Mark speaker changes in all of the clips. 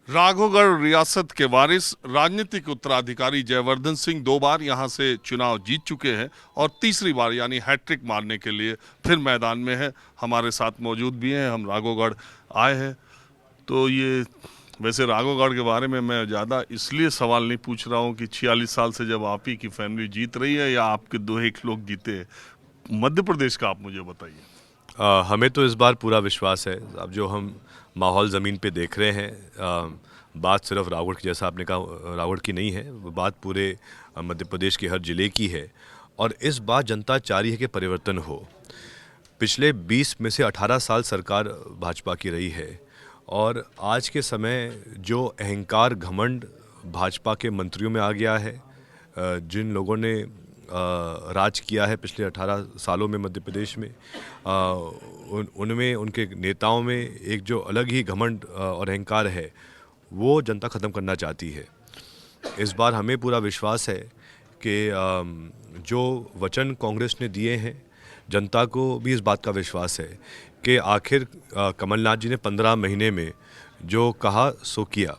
Speaker 1: राघवगढ़ रियासत के वारिस राजनीतिक उत्तराधिकारी जयवर्धन सिंह 2 बार यहां से चुनाव जीत चुके हैं और तीसरी बार यानी हैट्रिक मारने के लिए फिर मैदान में है। हमारे साथ मौजूद भी हैं, हम राघवगढ़ आए हैं। तो ये वैसे राघवगढ़ के बारे में मैं ज़्यादा इसलिए सवाल नहीं पूछ रहा हूं कि 46 साल से जब आप ही की फैमिली जीत रही है या आपके दो एक लोग जीते हैं। मध्य प्रदेश का आप मुझे बताइए।
Speaker 2: हमें तो इस बार पूरा विश्वास है। अब जो हम माहौल ज़मीन पे देख रहे हैं, बात सिर्फ रावगढ़ की, जैसा आपने कहा, रावगढ़ की नहीं है, वो बात पूरे मध्य प्रदेश के हर ज़िले की है। और इस बार जनता चाह रही है कि परिवर्तन हो। पिछले 20 में से 18 साल सरकार भाजपा की रही है और आज के समय जो अहंकार घमंड भाजपा के मंत्रियों में आ गया है, जिन लोगों ने राज किया है पिछले 18 सालों में मध्य प्रदेश में, उनमें उनके नेताओं में एक जो अलग ही घमंड और अहंकार है, वो जनता ख़त्म करना चाहती है। इस बार हमें पूरा विश्वास है कि जो वचन कांग्रेस ने दिए हैं, जनता को भी इस बात का विश्वास है कि आखिर कमलनाथ जी ने 15 महीने में जो कहा सो किया।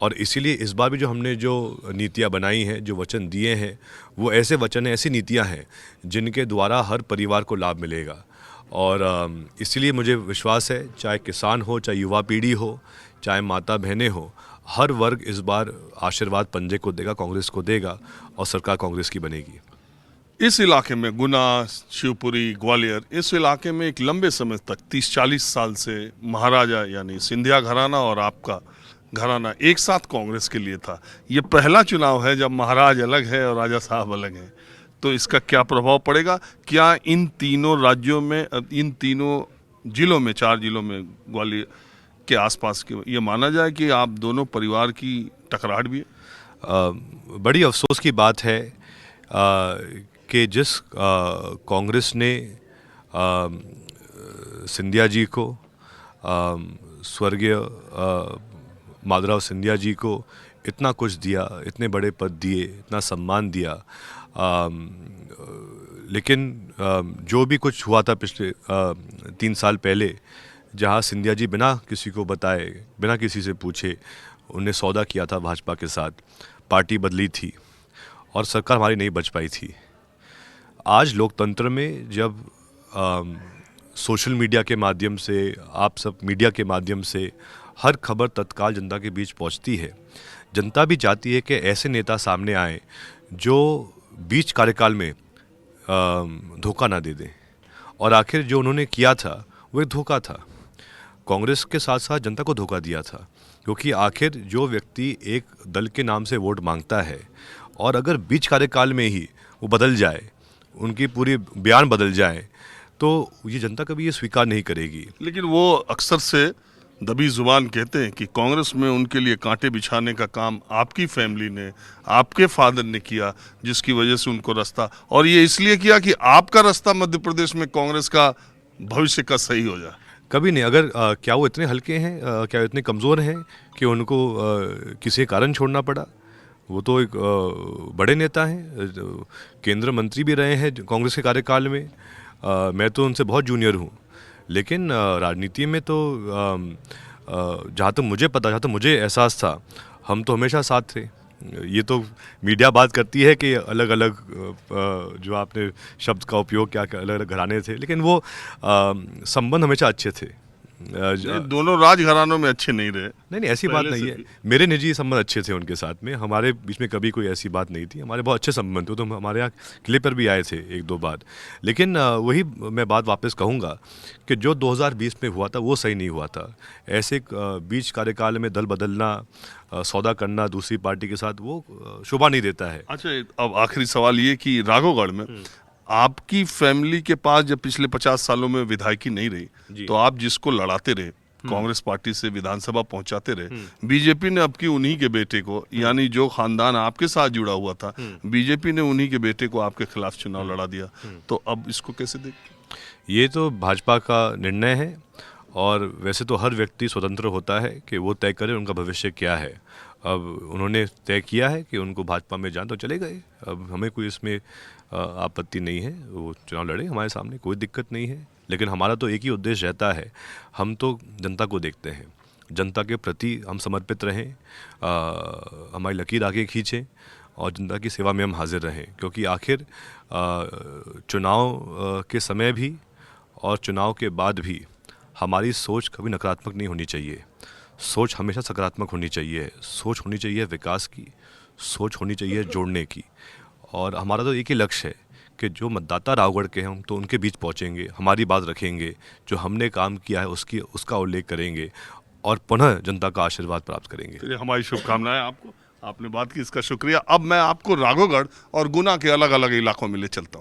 Speaker 2: और इसीलिए इस बार भी जो हमने जो नीतियाँ बनाई हैं, जो वचन दिए हैं, वो ऐसे वचन हैं, ऐसी नीतियाँ हैं जिनके द्वारा हर परिवार को लाभ मिलेगा। और इसीलिए मुझे विश्वास है, चाहे किसान हो, चाहे युवा पीढ़ी हो, चाहे माता बहनें हो, हर वर्ग इस बार आशीर्वाद पंजे को देगा, कांग्रेस को देगा और सरकार कांग्रेस की बनेगी।
Speaker 1: इस इलाके में गुना, शिवपुरी, ग्वालियर, इस इलाके में एक लंबे समय तक 30-40 साल से महाराजा यानी सिंधिया घराना और आपका घराना एक साथ कांग्रेस के लिए था। ये पहला चुनाव है जब महाराज अलग है और राजा साहब अलग हैं। तो इसका क्या प्रभाव पड़ेगा? क्या इन तीनों राज्यों में, इन तीनों जिलों में, 4 जिलों में, ग्वालियर के आसपास के, ये माना जाए कि आप दोनों परिवार की टकराहट भी है?
Speaker 2: बड़ी अफसोस की बात है कि जिस कांग्रेस ने सिंधिया जी को, स्वर्गीय माधवराव सिंधिया जी को इतना कुछ दिया, इतने बड़े पद दिए, इतना सम्मान दिया, लेकिन जो भी कुछ हुआ था पिछले 3 साल पहले, जहाँ सिंधिया जी बिना किसी को बताए, बिना किसी से पूछे, उन्हें सौदा किया था भाजपा के साथ, पार्टी बदली थी और सरकार हमारी नहीं बच पाई थी। आज लोकतंत्र में जब सोशल मीडिया के माध्यम से, आप सब मीडिया के माध्यम से हर खबर तत्काल जनता के बीच पहुंचती है, जनता भी चाहती है कि ऐसे नेता सामने आए जो बीच कार्यकाल में धोखा ना दे दें। और आखिर जो उन्होंने किया था वो एक धोखा था। कांग्रेस के साथ साथ जनता को धोखा दिया था, क्योंकि आखिर जो व्यक्ति एक दल के नाम से वोट मांगता है और अगर बीच कार्यकाल में ही वो बदल जाए, उनकी पूरी बयान बदल जाए, तो ये जनता कभी ये स्वीकार नहीं करेगी।
Speaker 1: लेकिन वो अक्सर से दबी जुबान कहते हैं कि कांग्रेस में उनके लिए कांटे बिछाने का काम आपकी फैमिली ने, आपके फादर ने किया, जिसकी वजह से उनको रास्ता, और ये इसलिए किया कि आपका रास्ता मध्य प्रदेश में कांग्रेस का भविष्य का सही हो जाए।
Speaker 2: कभी नहीं। अगर क्या वो इतने हल्के हैं, क्या वो इतने कमज़ोर हैं कि उनको किसी कारण छोड़ना पड़ा? वो तो एक बड़े नेता हैं, केंद्र मंत्री भी रहे हैं कांग्रेस के कार्यकाल में। मैं तो उनसे बहुत जूनियर हूँ, लेकिन राजनीति में तो जहाँ तक मुझे पता, जहाँ तक मुझे एहसास था, हम तो हमेशा साथ थे। ये तो मीडिया बात करती है कि अलग अलग जो आपने शब्द का उपयोग किया, अलग अलग घराने थे, लेकिन वो संबंध हमेशा अच्छे थे।
Speaker 1: दोनों राजघरानों में अच्छे नहीं रहे
Speaker 2: नहीं नहीं, ऐसी बात
Speaker 1: पहले से
Speaker 2: नहीं है।
Speaker 1: भी।
Speaker 2: मेरे निजी संबंध अच्छे थे उनके साथ में, हमारे बीच में कभी कोई ऐसी बात नहीं थी, हमारे बहुत अच्छे संबंध थे। तो हमारे यहाँ किले पर भी आए थे 1-2 बार। लेकिन वही मैं बात वापस कहूँगा कि जो 2020 में हुआ था वो सही नहीं हुआ था। ऐसे बीच कार्यकाल में दल बदलना, सौदा करना दूसरी पार्टी के साथ, वो शोभा नहीं देता है।
Speaker 1: अच्छा, अब आखिरी सवाल ये कि राघवगढ़ में आपकी फैमिली के पास जब पिछले 50 सालों में विधायकी नहीं रही, तो आप जिसको लड़ाते रहे, कांग्रेस पार्टी से विधानसभा पहुंचाते रहे, बीजेपी ने अब की उन्हीं के बेटे को, यानी जो खानदान आपके साथ जुड़ा हुआ था, बीजेपी ने उन्हीं के बेटे को आपके खिलाफ चुनाव लड़ा दिया। तो अब इसको कैसे देखते?
Speaker 2: ये तो भाजपा का निर्णय है और वैसे तो हर व्यक्ति स्वतंत्र होता है कि वो तय करे उनका भविष्य क्या है। अब उन्होंने तय किया है कि उनको भाजपा में जान, तो चले गए। अब हमें कोई इसमें आपत्ति नहीं है, वो चुनाव लड़े, हमारे सामने कोई दिक्कत नहीं है। लेकिन हमारा तो एक ही उद्देश्य रहता है, हम तो जनता को देखते हैं। जनता के प्रति हम समर्पित रहें, हमारी लकीर आगे खींचें और जनता की सेवा में हम हाजिर रहें, क्योंकि आखिर चुनाव के समय भी और चुनाव के बाद भी हमारी सोच कभी नकारात्मक नहीं होनी चाहिए। सोच हमेशा सकारात्मक होनी चाहिए। सोच होनी चाहिए विकास की, सोच होनी चाहिए जोड़ने की। और हमारा तो एक ही लक्ष्य है कि जो मतदाता रावगढ़ के हैं हम तो उनके बीच पहुंचेंगे, हमारी बात रखेंगे, जो हमने काम किया है उसका उल्लेख करेंगे और पुनः जनता का आशीर्वाद प्राप्त करेंगे।
Speaker 1: चलिए, हमारी शुभकामनाएं आपको। आपने बात की, इसका शुक्रिया। अब मैं आपको राघोगढ़ और गुना के अलग अलग इलाकों में ले चलता हूँ।